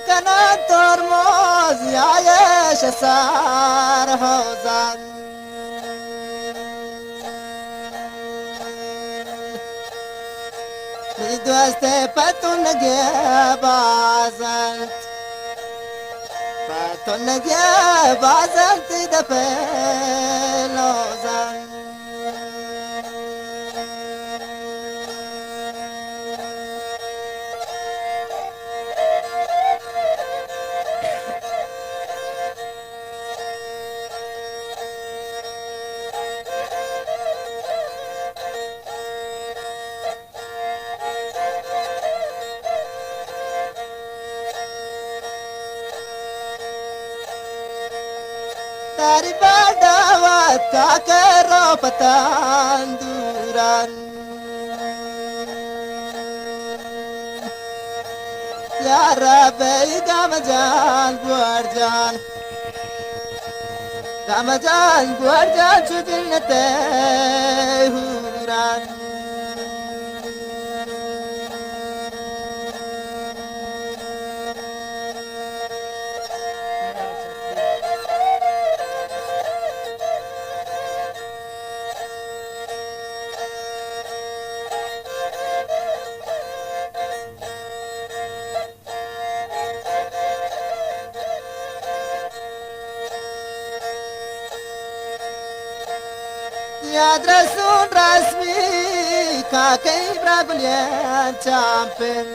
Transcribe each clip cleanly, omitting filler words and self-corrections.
كان ترمز يعيش سار هوزان دوسته پتون نگه بازن پتون نگه بازن تی دپلوزن dari badawat kakero petanduran ya Rabbi gamajan guarjan sudil nete huran يدرسون رسمي كاكي برابليان شامبن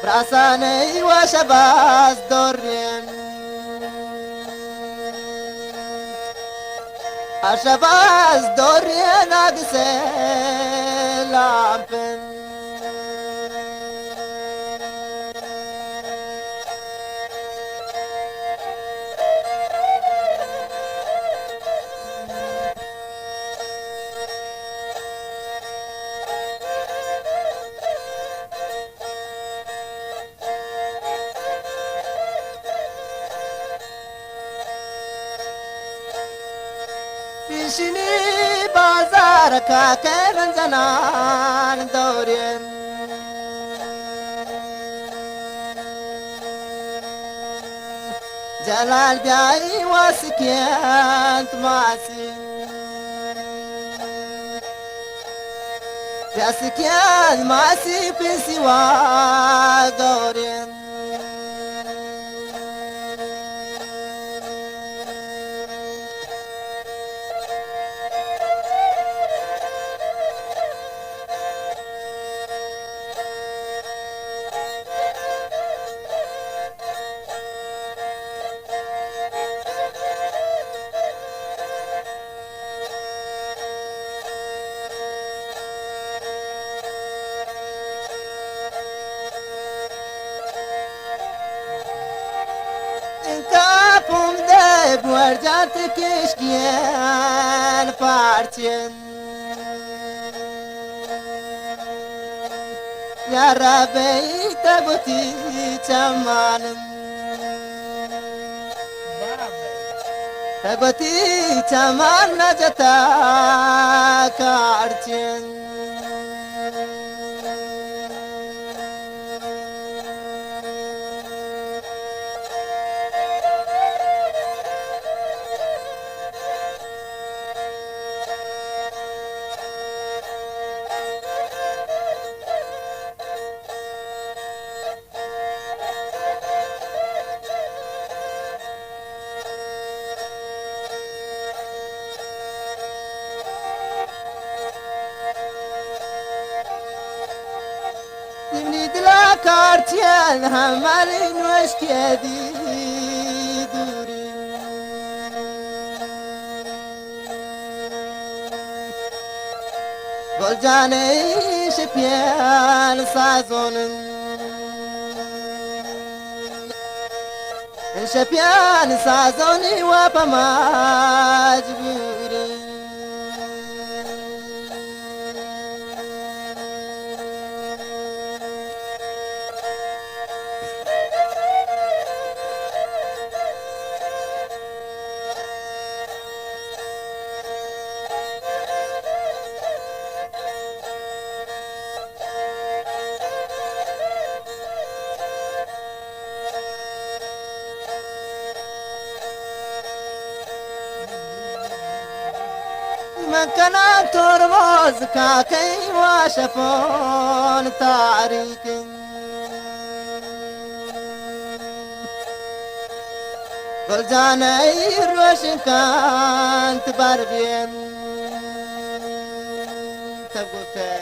براساني وشباز دورين أشباز دورين أقسي لامبن پیشینی بازار که من زنان دوریم جلال بیایی واسکیانت ماسی بیاسکیانت ماسی پیسی و دوریم kapım de guardiante keşkiyen partien ya Rabbi tabuti çamanım tabuti çaman najata kartien دلا کارتیان هماری نوش کدی دوری گل جانه شپیان سازونن شپیان سازونی و پماجبوری مكنا ترمز كاكي وشفون تاريك قل جاني روشن كانت بربين تبقى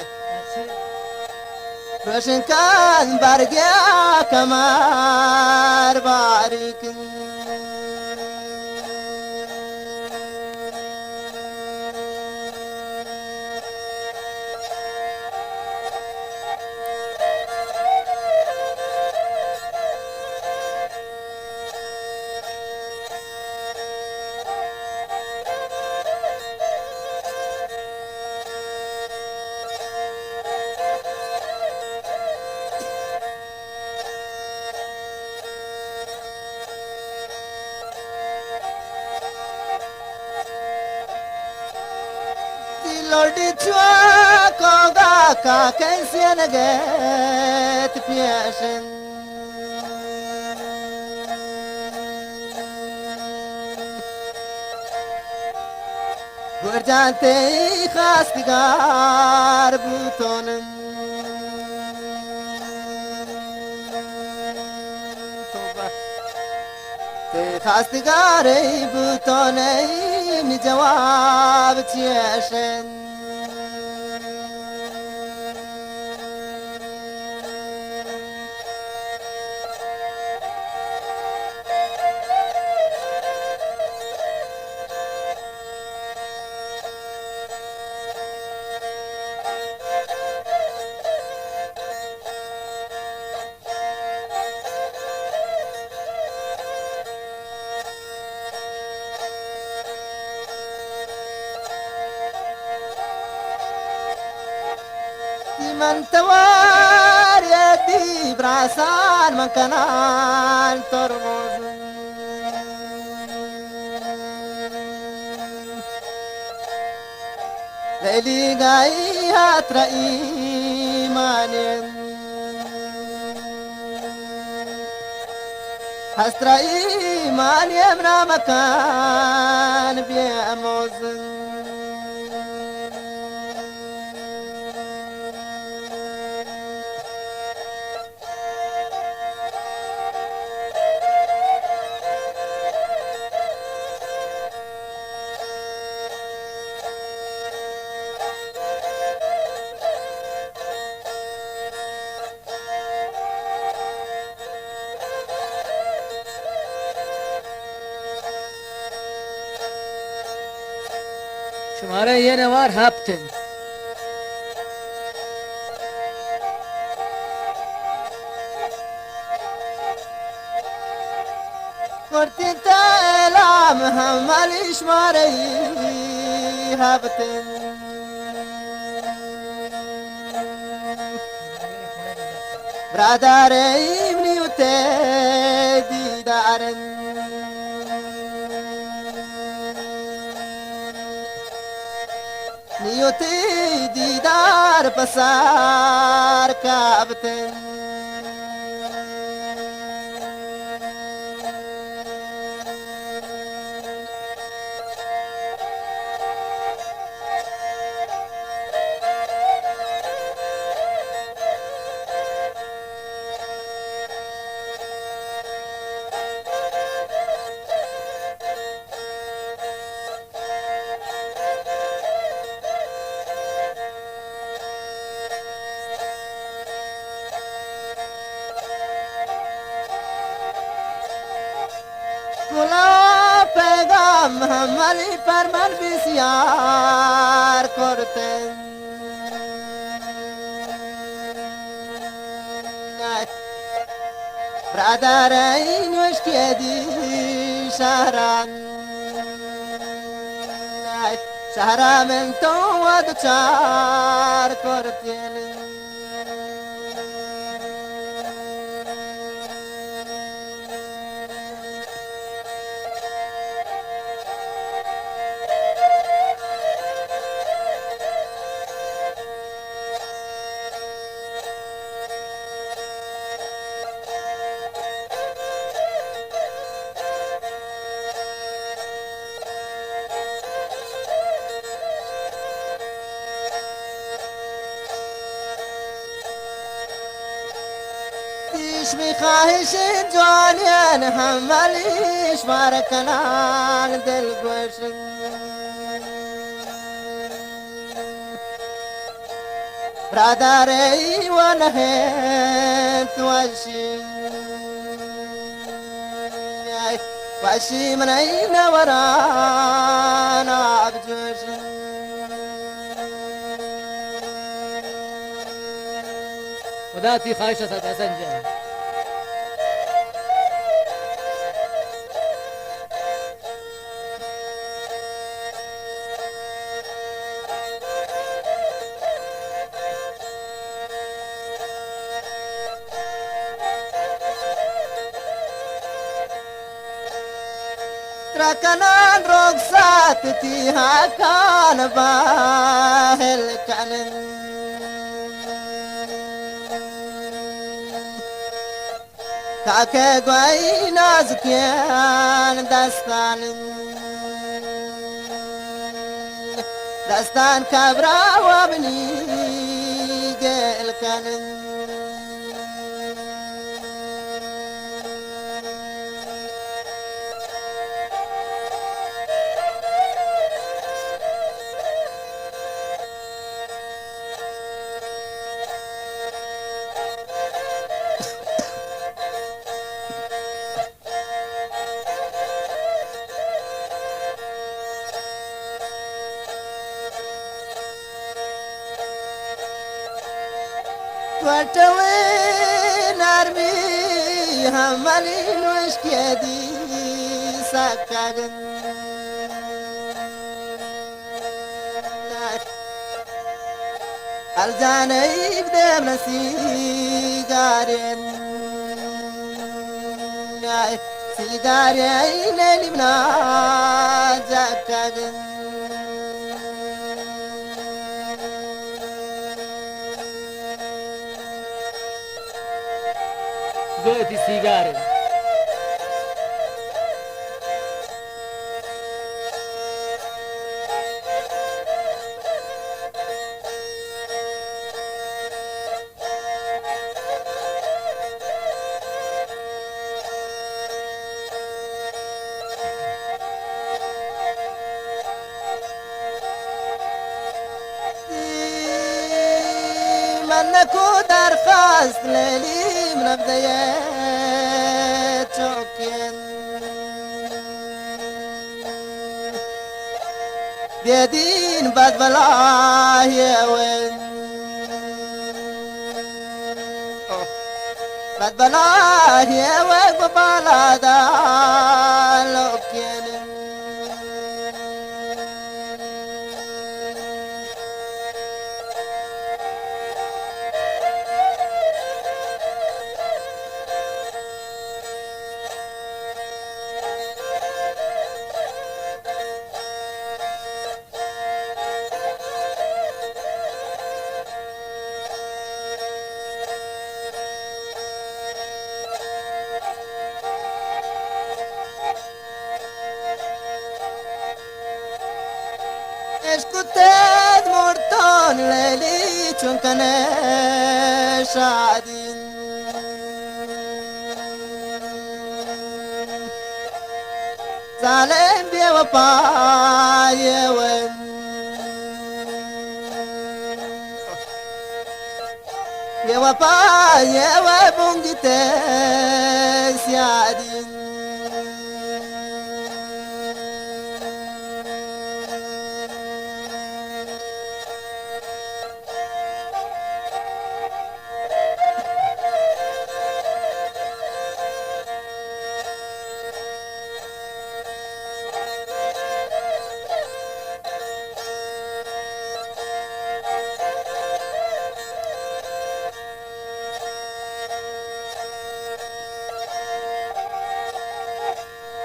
روشن كان برقيا كمار باريك Lordi chua koga ka kensian get piashin Gurjante khastigar butonen Toba te khastigar butonen mi jawab tiashin من توار يدي براسان من كنان ترمز ليلي غاي هاترئي مانين هسترئي مانين را مكان بيموزن شماره یه نوار هفتن قرتي تلام همالي شماري هبتن برادري مني وتدي دارن نيوتي ديدار بسار كابتن गुलाब पैगाम हमारी परमन बिसियार करते برادر این وشکیدی شهران شهر من تو و دو چار کرتیلی اشمي خاهش جوانيان حماليش باركنا دل قوش برادري ونهيت وشي من أين ورانا بجوش وذاتي خايشة تسنجل تركنا رقصات تيها كان باهل كان كاكي قوي نازكيان دستان كبرا وابني قيل كان وتوين أرمي همالي نوش كيدي سكاقن الجاني بدم سيجارين سيجارين اللي بنا زكاقن قوتي سيجاري منكو درخواست ليلي من بدايات شوكين بيدين بد بلاه يا وين بد بلاه يا وين ببلا دالوكين اسكتت مرتون ليلي چونكنه شادين ظالم بوفاي وين بوفاي وبنجتك سيادين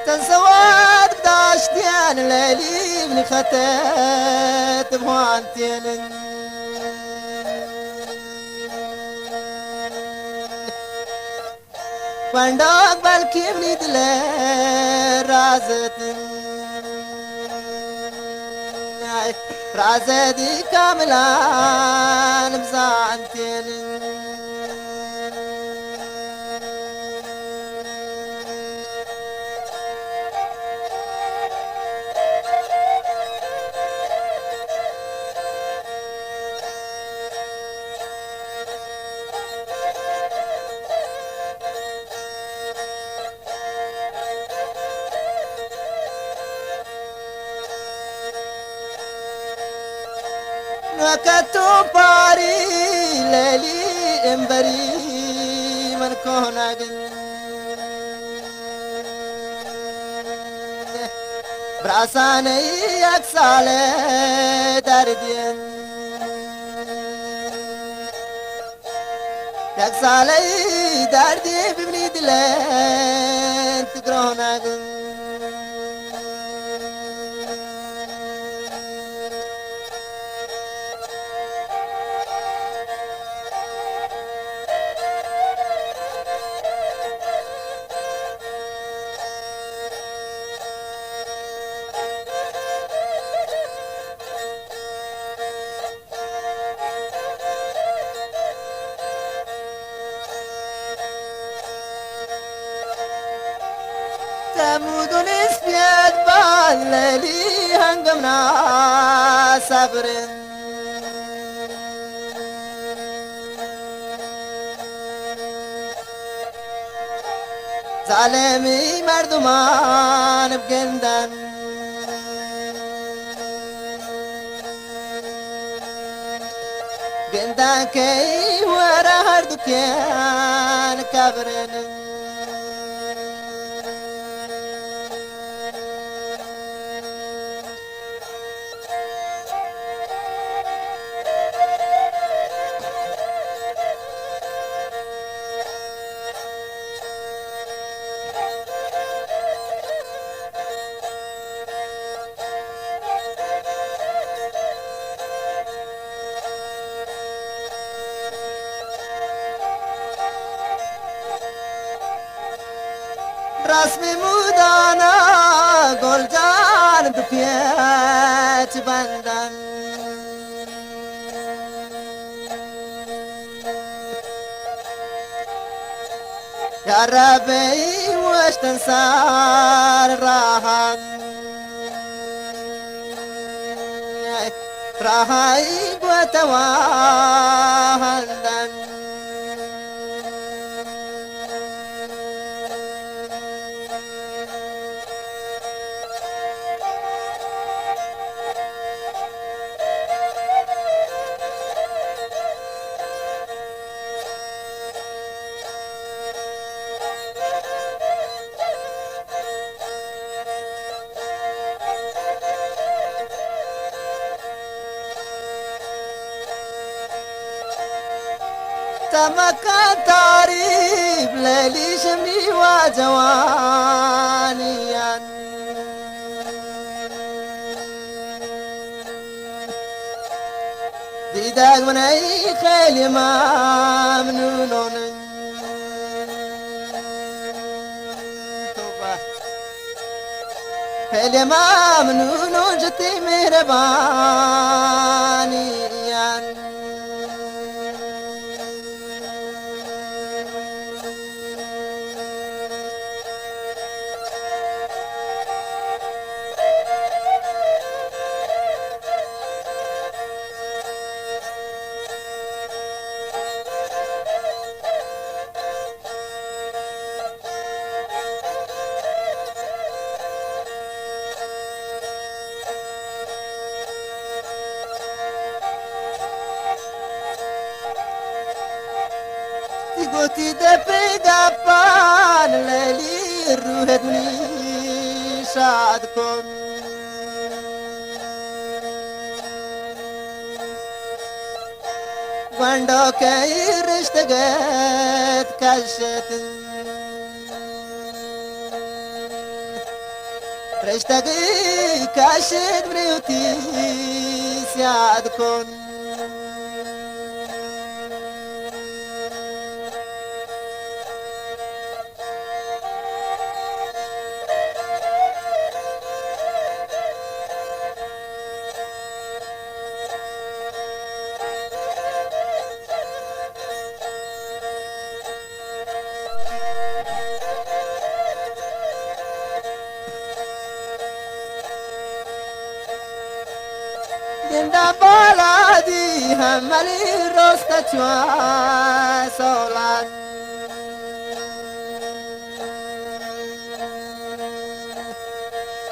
تنسوات بداشتين ليلي بني ختات بوانتين فندق بالكي بني دلي رازتين رازدي كاملان بزانتين نكتو باري ليلي امبري من كوناغن براساني اكسالي دردين اكسالي دردي ببني دلين تقروناغن تمود نسبيت بالليلي هنقمنا صبرن ظالمي مردمان بقندن قندن كي ورا هردوكيان كبرن رسمي مودانا گلجان بپیچ بندن يا ربي وش تنسار راحن راحي وتواهندن تمكن تعريب ليلي شمي وجوانيا ديداك من اي خيل ما منونون خيل ما منونون جتي مهربانيا قوتي دفي قبان ليلي الروح دني شادكم وندو كي رشتقت كشت رشتقي كشت بريوتي سيادكم جندا بالادي همالي روستا چوا سولان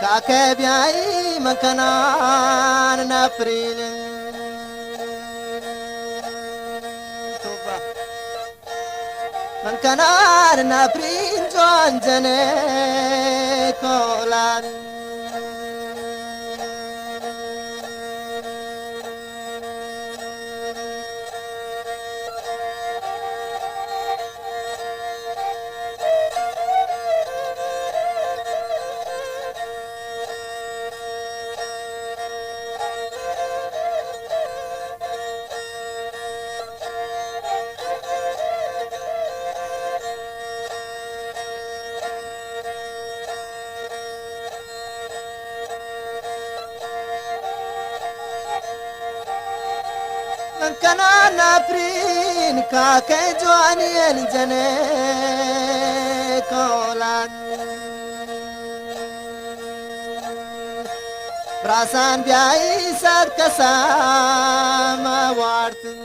كاكي بياي مكانان نفرين من كنار نابرين جوان جني كولان من كان نابرين كاكي جواني الجني كولان براسان بياي ساد كسام وارتن